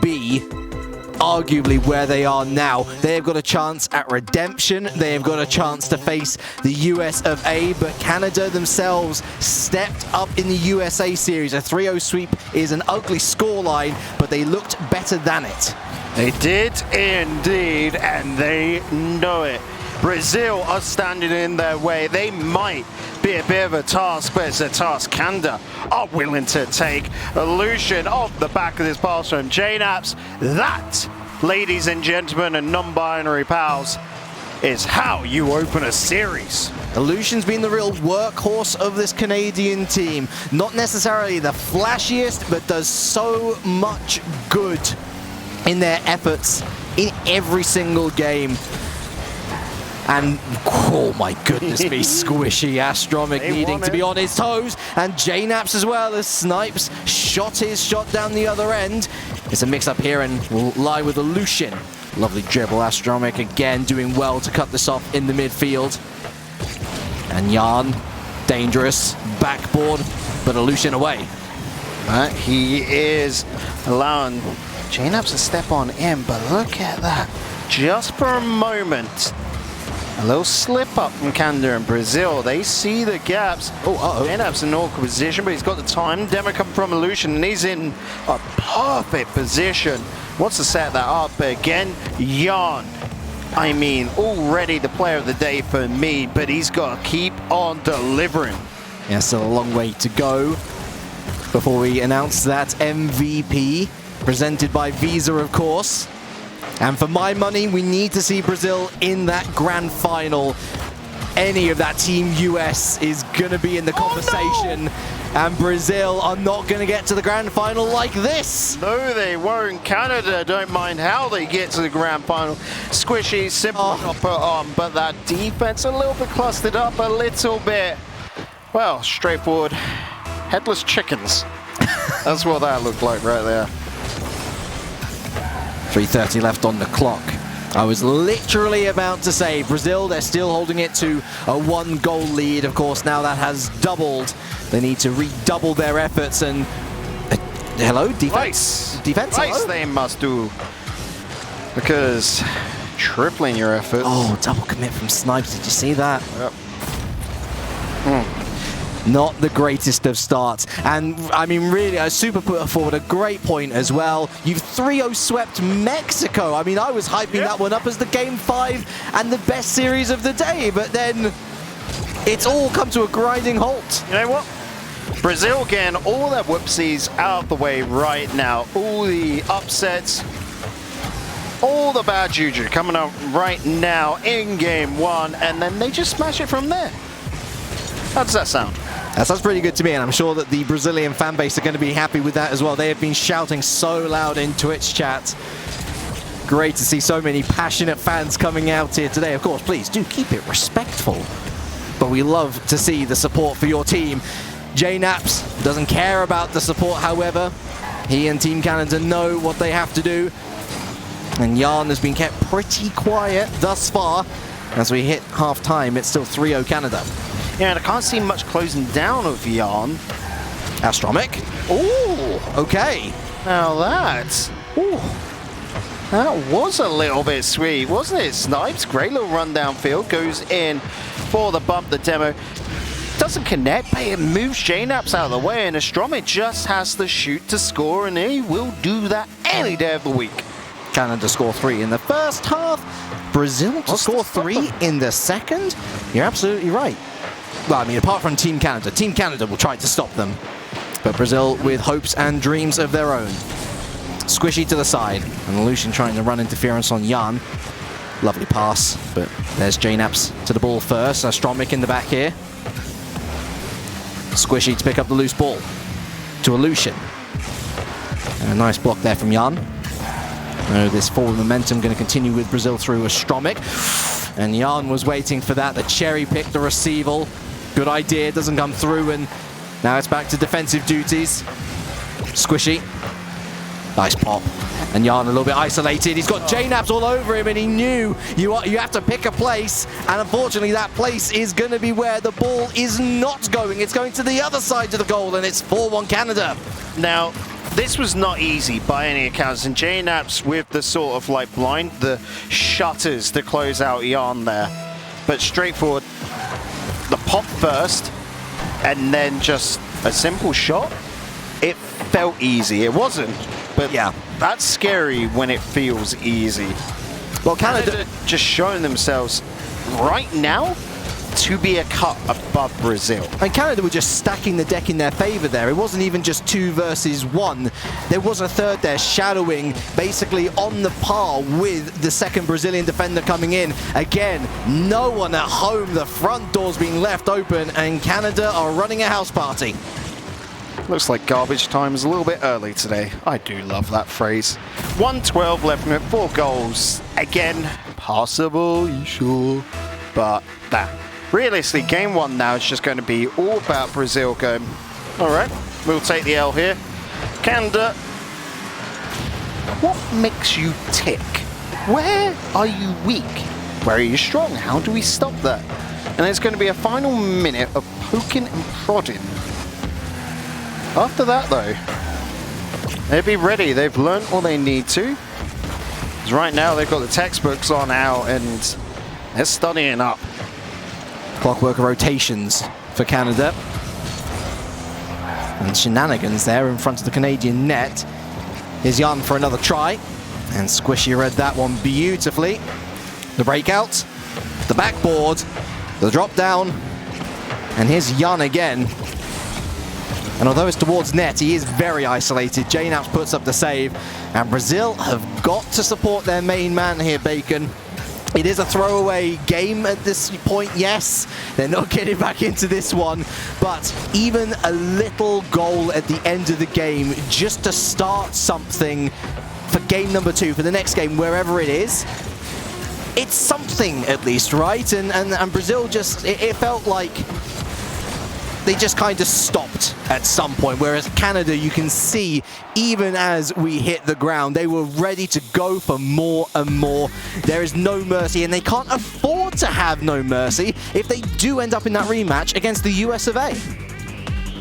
be arguably where they are now. They have got a chance at redemption. They have got a chance to face the US of A, but Canada themselves stepped up in the USA series. A 3-0 sweep is an ugly scoreline, but they looked better than it. They did indeed, and they know it. Brazil are standing in their way. They might be a bit of a task, but it's a task Canada are willing to take. Illusion off the back of this pass from JKnaps. That, ladies and gentlemen and non-binary pals, is how you open a series. Illusion's been the real workhorse of this Canadian team. Not necessarily the flashiest, but does so much good in their efforts in every single game. And, oh my goodness me, Squishy Astromech needing to be on his toes, and JKnaps as well as Snipes shot his shot down the other end. It's a mix-up here and will lie with Illusion. Lovely dribble, Astromech again doing well to cut this off in the midfield. And Yarn, dangerous, backboard, but Illusion away. He is allowing JKnaps to step on in, but look at that. Just for a moment. A little slip up from Canada and Brazil. They see the gaps. JKnaps in an awkward position, but he's got the time. Demo coming from Illusion, and he's in a perfect position. Wants to set that up, but again, Yarn. I mean, already the player of the day for me, but he's got to keep on delivering. Yeah, still a long way to go before we announce that MVP, presented by Visa, of course. And for my money, we need to see Brazil in that grand final. Any of that Team US is going to be in the conversation. Oh, no! And Brazil are not going to get to the grand final like this. No, they won't. Canada don't mind how they get to the grand final. Squishy, simple not put on, but that defense a little bit clustered up a little bit. Well, straightforward. Headless chickens. That's what that looked like right there. 3:30 left on the clock. I was literally about to say Brazil, they're still holding it to a 1-goal lead. Of course, now that has doubled. They need to redouble their efforts and... hello? Defense? Defense? Twice they must do. Because tripling your efforts. Oh, double commit from Snipes. Did you see that? Yep. Not the greatest of starts. And, I mean, really, a super put forward, a great point as well. You've 3-0 swept Mexico. I mean, I was hyping that one up as the Game 5 and the best series of the day, but then it's all come to a grinding halt. You know what? Brazil getting all their whoopsies out of the way right now. All the upsets, all the bad juju coming up right now in Game 1, and then they just smash it from there. How does that sound? That sounds pretty good to me, and I'm sure that the Brazilian fan base are going to be happy with that as well. They have been shouting so loud in Twitch chat. Great to see so many passionate fans coming out here today. Of course, please do keep it respectful. But we love to see the support for your team. JKnaps doesn't care about the support, however. He and Team Canada know what they have to do. And Yarn has been kept pretty quiet thus far. As we hit half-time, it's still 3-0 Canada. Yeah, and I can't see much closing down of Yarn. Astromech. Ooh, okay. Now that was a little bit sweet, wasn't it? Snipes, great little run downfield, goes in for the bump, the demo. Doesn't connect, but it moves JKnaps out of the way, and Astromech just has to shoot to score, and he will do that any day of the week. Canada score 3 in the first half. Brazil to score 3 in the second. You're absolutely right. Well, I mean, apart from Team Canada will try to stop them. But Brazil with hopes and dreams of their own. Squishy to the side, and Illusion trying to run interference on Yarn. Lovely pass, but there's JKnaps to the ball first. Astromech in the back here. Squishy to pick up the loose ball. To Illusion. And a nice block there from Yarn. This forward momentum going to continue with Brazil through Astromech. And Yarn was waiting for that. The cherry pick the receival. Good idea, doesn't come through, and now it's back to defensive duties. Squishy. Nice pop. And Yarn a little bit isolated. He's got JKnaps all over him, and he knew you have to pick a place. And unfortunately, that place is going to be where the ball is not going. It's going to the other side of the goal, and it's 4-1 Canada. Now, this was not easy by any accounts, and JKnaps with the sort of like blind, the shutters to close out Yarn there. But straightforward, the pop first, and then just a simple shot. It felt easy. It wasn't, but Yeah. that's scary when it feels easy. Well, Canada Just showing themselves right now to be a cut above Brazil. And Canada were just stacking the deck in their favor there. It wasn't even just 2 versus 1. There was a third there, shadowing, basically on the par with the second Brazilian defender coming in. Again, no one at home. The front door's being left open, and Canada are running a house party. Looks like garbage time is a little bit early today. I do love that phrase. 1:12 left with 4 goals. Again, possible, you sure? But that. Realistically, game 1 now is just going to be all about Brazil going, all right, we'll take the L here. Canada, what makes you tick? Where are you weak? Where are you strong? How do we stop that? And it's going to be a final minute of poking and prodding. After that, though, they'll be ready. They've learned all they need to. 'Cause right now, they've got the textbooks on out, and they're studying up. Clockwork rotations for Canada. And shenanigans there in front of the Canadian net. Here's Yarn for another try. And Squishy read that one beautifully. The breakout, the backboard, the drop down. And here's Yarn again. And although it's towards net, he is very isolated. JKnaps puts up the save. And Brazil have got to support their main man here, Bacon. It is a throwaway game at this point, yes. They're not getting back into this one. But even a little goal at the end of the game, just to start something for game number 2, for the next game, wherever it is, it's something at least, right? And Brazil just, it felt like they just kind of stopped at some point, whereas Canada, you can see, even as we hit the ground, they were ready to go for more and more. There is no mercy, and they can't afford to have no mercy if they do end up in that rematch against the US of A.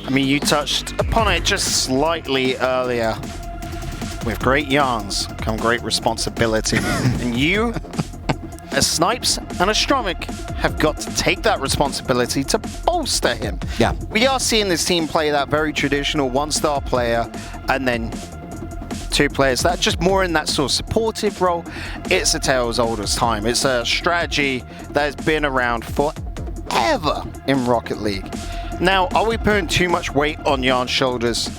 I mean, you touched upon it just slightly earlier. With great yarns come great responsibility. And you, as Snipes and a Stromik, have got to take that responsibility to bolster him. Yeah. We are seeing this team play that very traditional 1-star player and then 2 players that just more in that sort of supportive role. It's a tale as old as time. It's a strategy that has been around forever in Rocket League. Now, are we putting too much weight on Yarn's shoulders?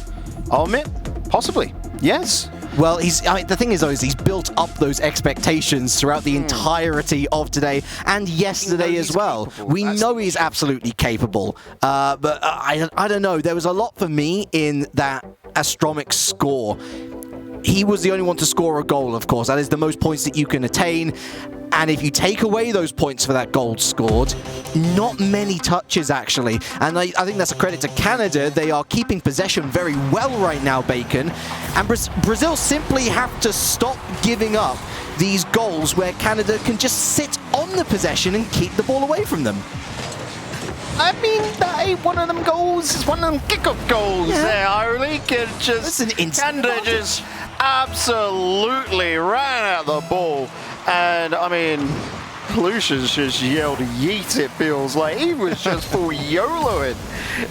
I'll admit, possibly, yes. Well, the thing is, though, is he's built up those expectations throughout the entirety of today and yesterday as well. We know he's absolutely capable, but I don't know. There was a lot for me in that Astromik score. He was the only one to score a goal, of course. That is the most points that you can attain. And if you take away those points for that goal scored, not many touches, actually. And I think that's a credit to Canada. They are keeping possession very well right now, Bacon. And Brazil simply have to stop giving up these goals where Canada can just sit on the possession and keep the ball away from them. I mean, that ain't one of them goals. It's one of them kick-off goals there. I really can just... Canada just absolutely ran out the ball. And, I mean, Lucius just yelled yeet, it feels like. He was just full YOLOing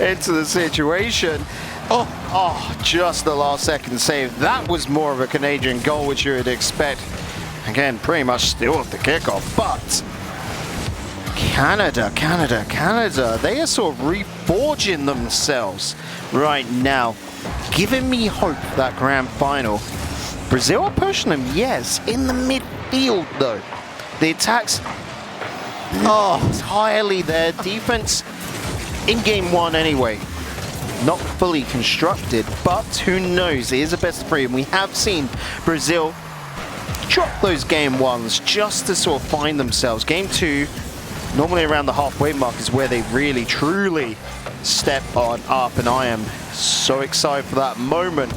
into the situation. Oh, just the last second save. That was more of a Canadian goal, which you would expect. Again, pretty much still at the kickoff, but Canada, they are sort of reforging themselves right now, giving me hope for that grand final. Brazil are pushing them, yes, in the midfield though. The attacks, entirely their defense in game 1 anyway. Not fully constructed, but who knows? It is a best of 3, and we have seen Brazil drop those game 1s just to sort of find themselves. Game 2, normally around the halfway mark, is where they really, truly step on up, and I am so excited for that moment.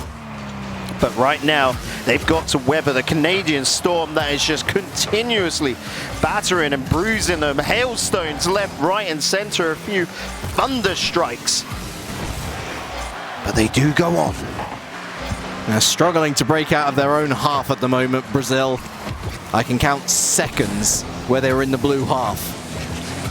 But right now, they've got to weather the Canadian storm that is just continuously battering and bruising them. Hailstones left, right, and center. A few thunder strikes. But they do go on. They're struggling to break out of their own half at the moment, Brazil. I can count seconds where they were in the blue half.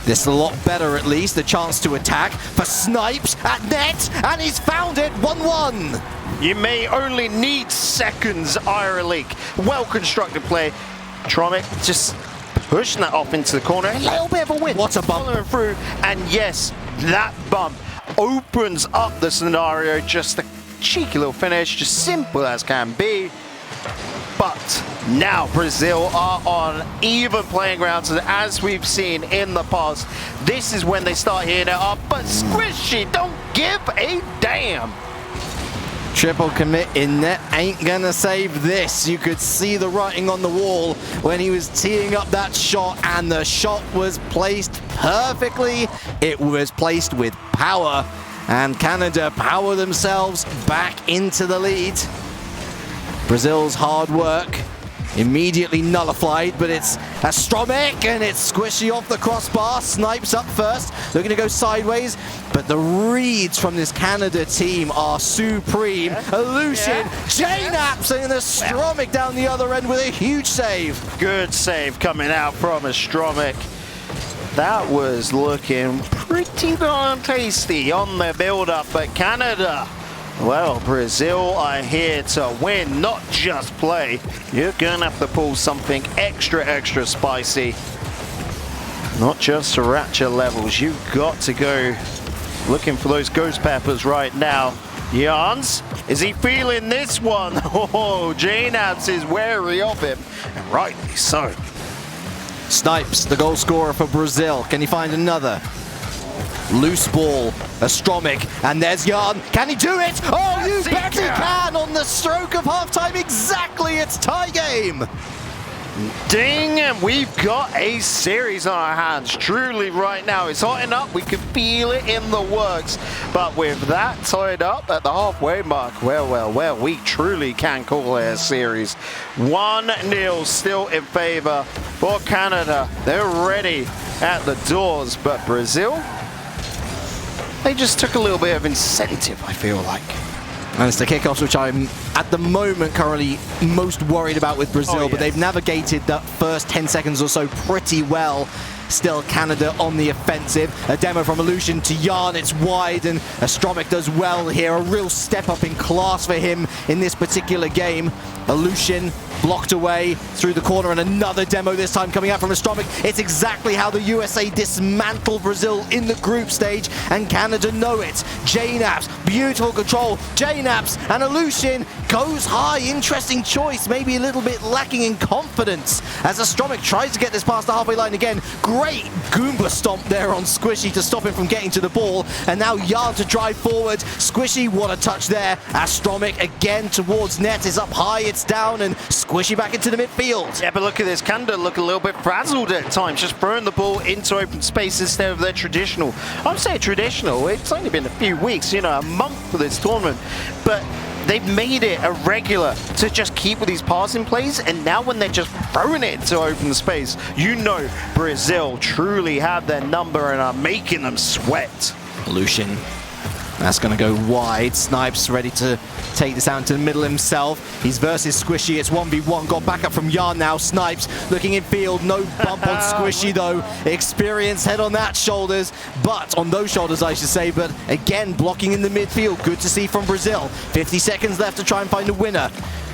This is a lot better, at least. A chance to attack for Snipes at net, and he's found it. 1-1. You may only need seconds, Ireleak. Well-constructed play. Tromic just pushing that off into the corner. A little bit of a win. What a bump. Following through, and yes, that bump opens up the scenario. Just a cheeky little finish, just simple as can be. But now Brazil are on even playing grounds, and as we've seen in the past, this is when they start heating it up. But Squishy don't give a damn. Triple commit in net ain't gonna save this. You could see the writing on the wall when he was teeing up that shot, and the shot was placed perfectly. It was placed with power, and Canada power themselves back into the lead. Brazil's hard work immediately nullified, but it's Astromech, and it's Squishy off the crossbar. Snipes up first, looking to go sideways, but the reads from this Canada team are supreme. Illusion, Jnaps, and Astromech down the other end with a huge save. Good save coming out from Astromech. That was looking pretty darn tasty on the build-up, but Canada, well, Brazil are here to win, not just play. You're gonna have to pull something extra spicy. Not just Sriracha levels, you've got to go looking for those ghost peppers right now. Jans, is he feeling this one? Oh, Jnaps is wary of him, and rightly so. Snipes, the goal scorer for Brazil. Can he find another? Loose ball, Astromech, and there's Jan. Can he do it? Oh, you bet he can on the stroke of halftime. Exactly, it's tie game. Ding, and we've got a series on our hands. Truly right now, it's hotting up. We can feel it in the works. But with that tied up at the halfway mark, well, we truly can call it a series. 1-0 still in favor for Canada. They're ready at the doors, but Brazil, they just took a little bit of incentive, I feel like. And it's the kickoffs which I'm, at the moment, currently most worried about with Brazil, but they've navigated that first 10 seconds or so pretty well. Still Canada on the offensive. A demo from Illusion to Jan, it's wide, and Astromech does well here. A real step up in class for him in this particular game. Illusion blocked away through the corner, and another demo this time coming out from Astromech. It's exactly how the USA dismantled Brazil in the group stage, and Canada know it. Jnaps, beautiful control. Jnaps and Illusion goes high. Interesting choice, maybe a little bit lacking in confidence as Astromech tries to get this past the halfway line again. Great Goomba stomp there on Squishy to stop him from getting to the ball, and now Jan to drive forward. Squishy, what a touch there. Astromech again towards net, is up high, it's down, and Squishy back into the midfield. Yeah, but look at this. Canada look a little bit frazzled at times, just throwing the ball into open space instead of their traditional. I'm saying traditional, it's only been a few weeks, you know, a month for this tournament, but they've made it a regular to just keep with these passing plays, and now when they're just throwing it into open space, you know Brazil truly have their number and are making them sweat. Illusion, that's going to go wide. Snipes ready to take this out into the middle himself. He's versus Squishy. It's 1v1. Got back up from Jan now. Snipes looking in field. No bump on Squishy though. Experience head on that shoulders, but on those shoulders I should say. But again, blocking in the midfield. Good to see from Brazil. 50 seconds left to try and find a winner.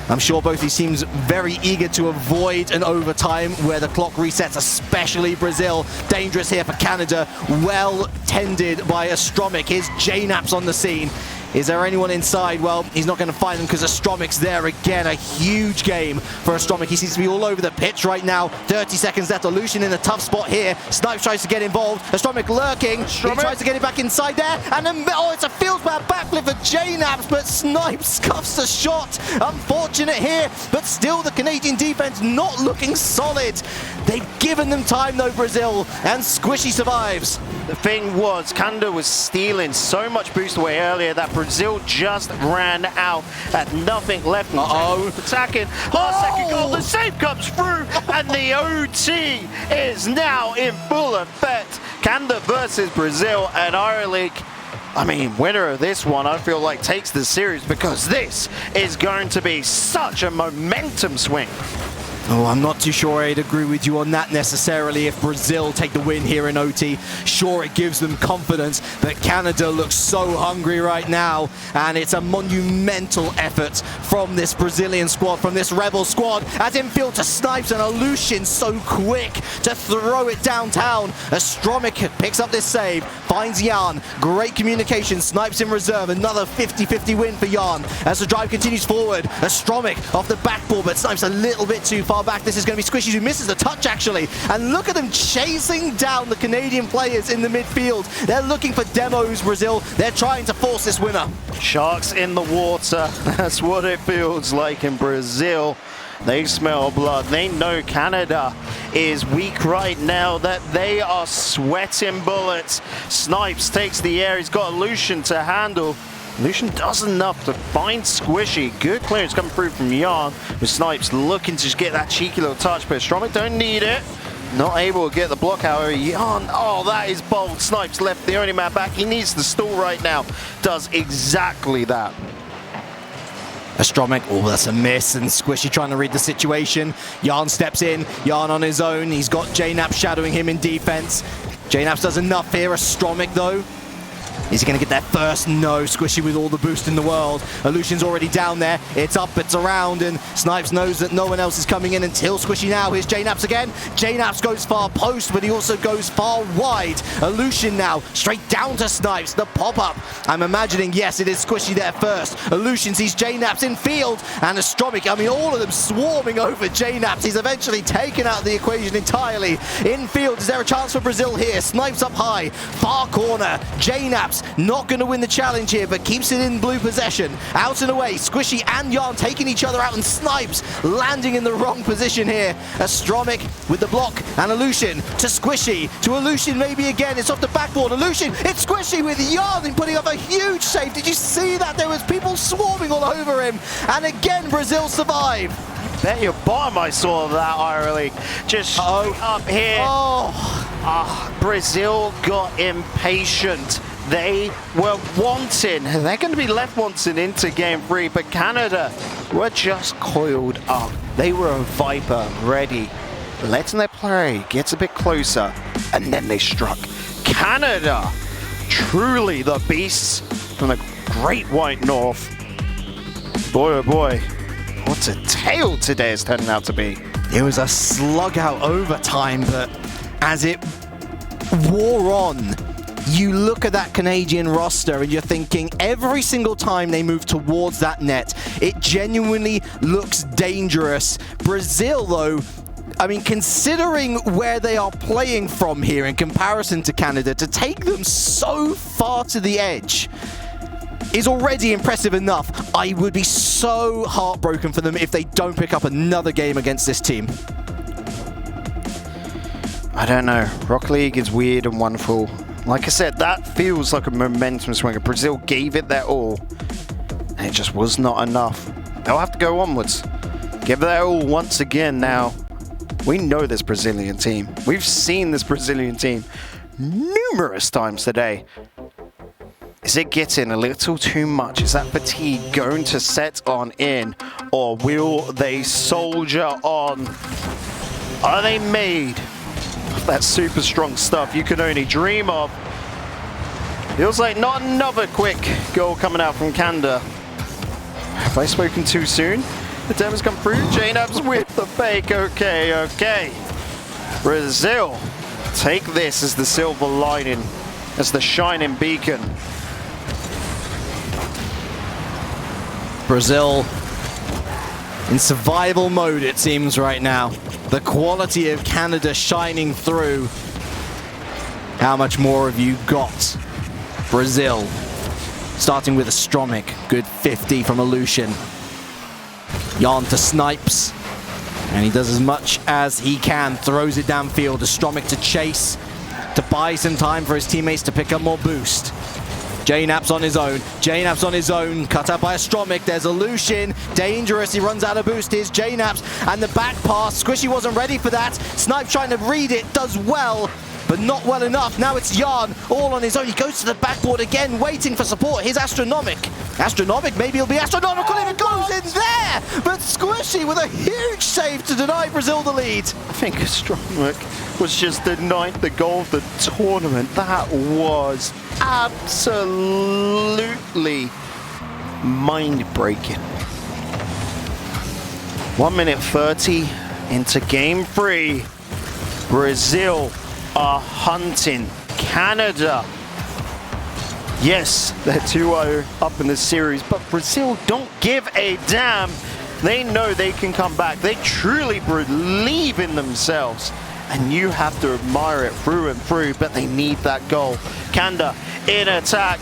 I'm sure both these teams very eager to avoid an overtime where the clock resets, especially Brazil. Dangerous here for Canada. Well tended by Astromech. Here's Jnaps on the scene. Is there anyone inside? Well, he's not going to find them because Astromech's there again. A huge game for Astromech. He seems to be all over the pitch right now. 30 seconds left. Illusion in a tough spot here. Snipes tries to get involved. Astromech lurking. He tries to get it back inside there. And then, oh, it's a fieldman backflip for Jnaps, but Snipes scuffs the shot. Unfortunate here, but still the Canadian defense not looking solid. They've given them time though, Brazil, and Squishy survives. The thing was, Canada was stealing so much boost away earlier that Brazil just ran out, had nothing left. Attacking, last second goal, the save comes through, and the OT is now in full effect. Canada versus Brazil, and Ireleak, I mean, winner of this one, I feel like takes the series because this is going to be such a momentum swing. Oh, I'm not too sure I'd agree with you on that necessarily. If Brazil take the win here in OT, sure, it gives them confidence, but Canada looks so hungry right now, and it's a monumental effort from this Brazilian squad, from this Rebel squad, as infield to Snipes and Illusion so quick to throw it downtown. Astromik picks up this save, finds Jan, great communication, Snipes in reserve, another 50-50 win for Jan. As the drive continues forward, Astromik off the backboard, but Snipes a little bit too far back. This is going to be Squishy, who misses the touch actually, and look at them chasing down the Canadian players in the midfield. They're looking for demos, Brazil. They're trying to force this winner. Sharks in the water, that's what it feels like in Brazil. They smell blood. They know Canada is weak right now, that they are sweating bullets. Snipes takes the air. He's got Illusion to handle. Illusion does enough to find Squishy. Good clearance coming through from Jan, with Snipes looking to just get that cheeky little touch, but Astromik don't need it. Not able to get the block, however. Jan, oh, that is bold. Snipes left the only man back. He needs the stall right now. Does exactly that. Astromik, oh, that's a miss, and Squishy trying to read the situation. Jan steps in, Jan on his own. He's got JKnaps shadowing him in defense. JKnaps does enough here. Astromik, though, is he going to get that first? No. Squishy with all the boost in the world. Illusion's already down there. It's up, it's around, and Snipes knows that no one else is coming in until Squishy now. Here's JKnaps again. JKnaps goes far post, but he also goes far wide. Illusion now, straight down to Snipes. The pop-up. I'm imagining, yes, it is Squishy there first. Illusion sees JKnaps in field, and Astromik, I mean, all of them swarming over JKnaps. He's eventually taken out of the equation entirely. In field, is there a chance for Brazil here? Snipes up high, far corner. JKnaps not going to win the challenge here, but keeps it in blue possession. Out and away, Squishy and Jan taking each other out, and Snipes landing in the wrong position here. Astromik with the block, and Illusion to Squishy, to Illusion maybe again. It's off the backboard. Illusion, it's Squishy with Jan putting up a huge save. Did you see that? There was people swarming all over him, and again Brazil survive. Bet your bottom I saw that, Ireland. Just up here. Brazil got impatient. They were wanting. They're going to be left wanting into game 3, but Canada were just coiled up. They were a Viper ready. Letting their play gets a bit closer, and then they struck. Canada, truly the beasts from the Great White North. Boy, oh boy, what a tale today is turning out to be. It was a slug out overtime, but as it wore on, you look at that Canadian roster and you're thinking every single time they move towards that net, it genuinely looks dangerous. Brazil, though, I mean, considering where they are playing from here in comparison to Canada, to take them so far to the edge is already impressive enough. I would be so heartbroken for them if they don't pick up another game against this team. I don't know. Rocket League is weird and wonderful. Like I said, that feels like a momentum swing. Brazil gave it their all, and it just was not enough. They'll have to go onwards. Give it their all once again now. We know this Brazilian team. We've seen this Brazilian team numerous times today. Is it getting a little too much? Is that fatigue going to set on in? Or will they soldier on? Are they made of that super strong stuff you can only dream of? Feels like not another quick goal coming out from Canada. Have I spoken too soon? The demo's come through. JKnaps with the fake. Okay. Brazil, take this as the silver lining, as the shining beacon. Brazil in survival mode, it seems, right now. The quality of Canada shining through. How much more have you got? Brazil, starting with Astromik. Good 50 from Illusion. Jan to Snipes. And he does as much as he can. Throws it downfield. Astromik to chase, to buy some time for his teammates to pick up more boost. JKnaps on his own. JKnaps on his own. Cut out by Astromik. There's Illusion. Dangerous. He runs out of boost. Here's JKnaps. And the back pass. Squishy wasn't ready for that. Snipe trying to read it. Does well. but not well enough. Now it's Jan, all on his own. He goes to the backboard again, waiting for support. Here's Astronomic. Astronomic, maybe he'll be astronomical if it goes in there! But Squishy with a huge save to deny Brazil the lead. I think Astronomic was just denied the goal of the tournament. That was absolutely mind-breaking. 1 minute 30 into game 3. Brazil are hunting Canada. Yes, they're 2-0 up in the series, but Brazil don't give a damn. They know they can come back. They truly believe in themselves. And you have to admire it through and through, but they need that goal. Canada in attack.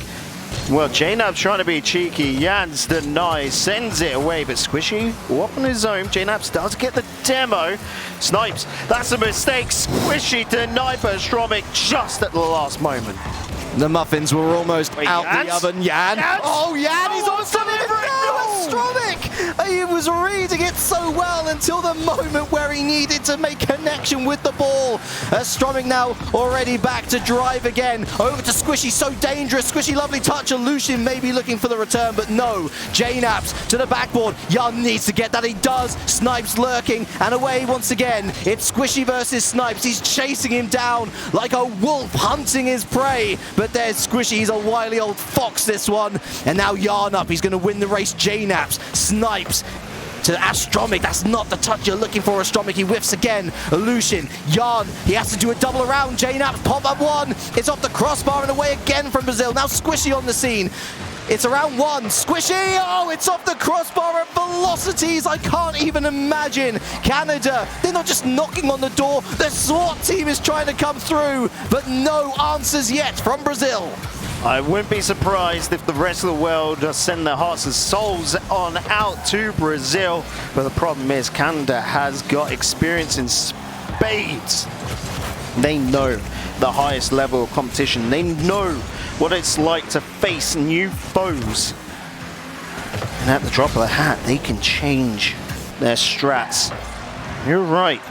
Well, JKnaps trying to be cheeky. Jans denies, sends it away, but Squishy up on his own. JKnaps does get the demo. Snipes, that's a mistake. Squishy denied by Astronomic just at the last moment. The muffins were almost out Jans? the oven. Jan. Oh, Jan, he's on something. Astronomic! He was reading it so well until the moment where he needed to make connection with the ball. Astronomic now already back to drive again. Over to Squishy, so dangerous. Squishy, lovely touch. Lucian may be looking for the return, but no. JKnaps to the backboard. Jan needs to get that. He does. Snipes lurking, and away once again. It's Squishy versus Snipes. He's chasing him down like a wolf hunting his prey. But there's Squishy. He's a wily old fox, this one. And now Jan up. He's going to win the race. JKnaps. Snipes to Astronomic. That's not the touch you're looking for. Astronomic, he whiffs again. Lucian, Jan, he has to do a double around. JKnaps, pop up one. It's off the crossbar and away again from Brazil. Now Squishy on the scene. It's around one. Squishy, oh, it's off the crossbar at velocities I can't even imagine. Canada, they're not just knocking on the door. The SWAT team is trying to come through, but no answers yet from Brazil. I wouldn't be surprised if the rest of the world just send their hearts and souls on out to Brazil. But the problem is Canada has got experience in spades. They know the highest level of competition. They know what it's like to face new foes. And at the drop of the hat, they can change their strats. You're right.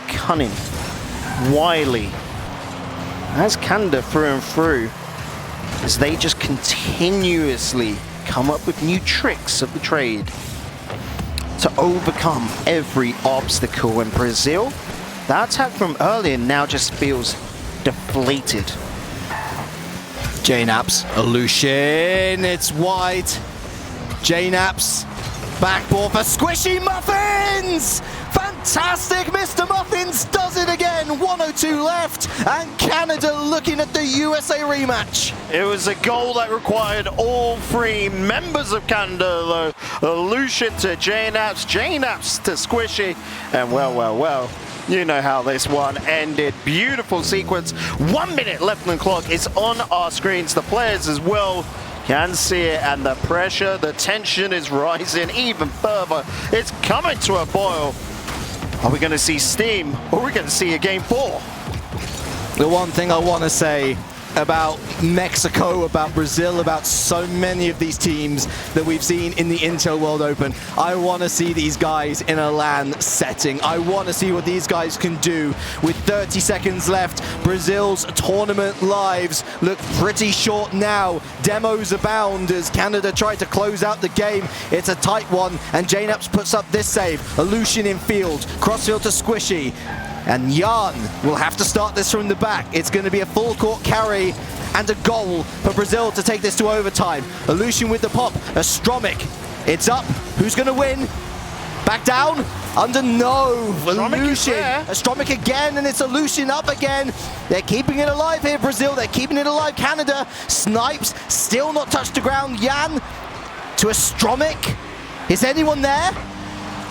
Cunning. Wily. That's Canada through and through, as they just continuously come up with new tricks of the trade to overcome every obstacle. And Brazil, that attack from earlier now just feels deflated. JKnaps, Lucian, it's wide. JKnaps, backboard for Squishy Muffins! Fantastic, Mr. Muffins does it again. 1:02 left, and Canada looking at the USA rematch. It was a goal that required all three members of Canada, though. Lucian to JKnaps, JKnaps to Squishy, and well, you know how this one ended. Beautiful sequence. 1 minute left on the clock. It's on our screens. The players as well can see it, and the pressure, the tension is rising even further. It's coming to a boil. Are we going to see steam, or are we going to see a game 4? The one thing I want to say about Mexico, about Brazil, about so many of these teams that we've seen in the Intel World Open, I want to see these guys in a LAN setting. I want to see what these guys can do. With 30 seconds left, Brazil's tournament lives look pretty short now. Demos abound as Canada try to close out the game. It's a tight one, and JKnaps puts up this save. Lucian in field, crossfield to Squishy. And Jan will have to start this from the back. It's going to be a full court carry and a goal for Brazil to take this to overtime. Lucian with the pop. Astronomic. It's up. Who's going to win? Back down. Under no. Lucian. Astronomic again, and it's a Lucian up again. They're keeping it alive here, Brazil. They're keeping it alive, Canada. Snipes still not touched the ground. Jan to Astronomic. Is anyone there?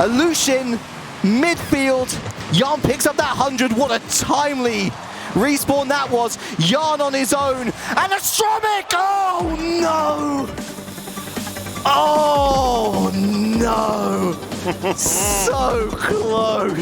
A Lucian midfield. Jan picks up that 100. What a timely respawn that was. Jan on his own. And Astronomic! Oh no! Oh no! So close.